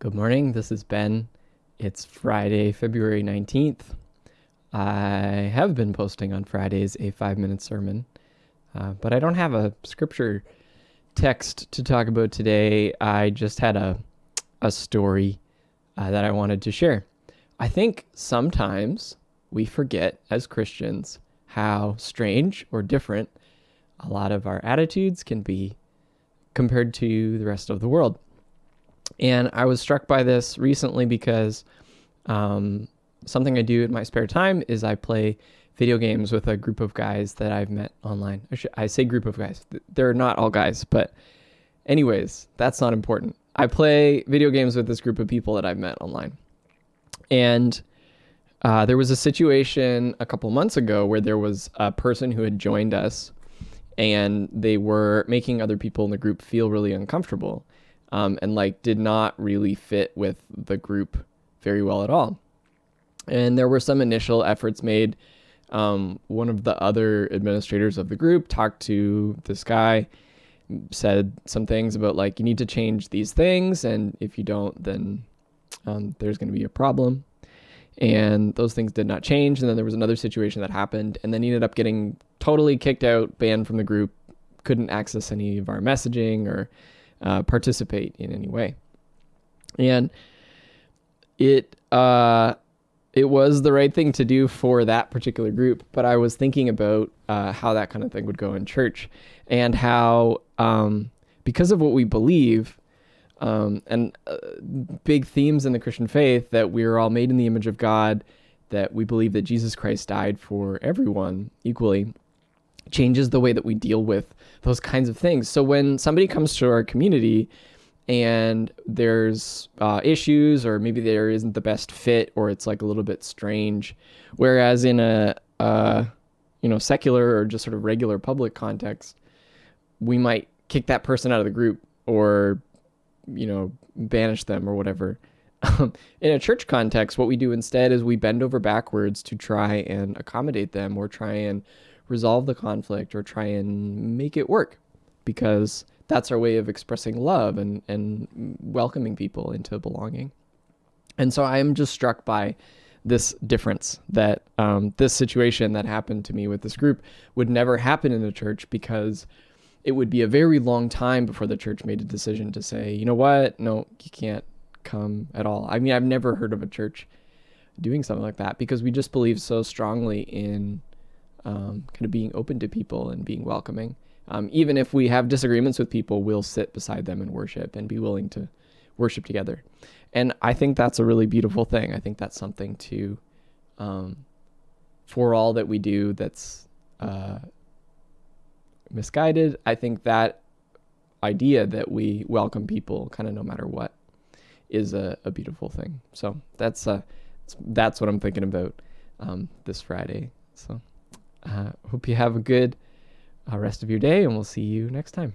Good morning. This is Ben. It's Friday, February 19th. I have been posting on Fridays a 5-minute sermon, but I don't have a scripture text to talk about today. I just had a story that I wanted to share. I think sometimes we forget as Christians how strange or different a lot of our attitudes can be compared to the rest of the world. And I was struck by this recently because something I do in my spare time is I play video games with a group of guys that I've met online. I say group of guys. They're not all guys, but anyways, that's not important. I play video games with this group of people that I've met online. And there was a situation a couple months ago where there was a person who had joined us and they were making other people in the group feel really uncomfortable. And did not really fit with the group very well at all. And there were some initial efforts made. One of the other administrators of the group talked to this guy, said some things about you need to change these things, and if you don't, then there's going to be a problem. And those things did not change. And then there was another situation that happened, and then he ended up getting totally kicked out, banned from the group, couldn't access any of our messaging or participate in any way. And it was the right thing to do for that particular group, but I was thinking about how that kind of thing would go in church, and how because of what we believe, and big themes in the Christian faith, that we're all made in the image of God, that we believe that Jesus Christ died for everyone equally, changes the way that we deal with those kinds of things. So when somebody comes to our community and there's issues, or maybe there isn't the best fit, or it's a little bit strange, whereas in a secular or just sort of regular public context, we might kick that person out of the group or banish them or whatever. In a church context, what we do instead is we bend over backwards to try and accommodate them, or try and resolve the conflict, or try and make it work, because that's our way of expressing love and welcoming people into belonging. And so I am just struck by this difference, that this situation that happened to me with this group would never happen in a church, because it would be a very long time before the church made a decision to say, you know what, no, you can't come at all. I mean, I've never heard of a church doing something like that, because we just believe so strongly in kind of being open to people and being welcoming. Even if we have disagreements with people, we'll sit beside them and worship, and be willing to worship together. And I think that's a really beautiful thing. I think that's something to, for all that we do that's misguided, I think that idea that we welcome people kind of no matter what is a beautiful thing. So that's what I'm thinking about this Friday. So hope you have a good rest of your day, and we'll see you next time.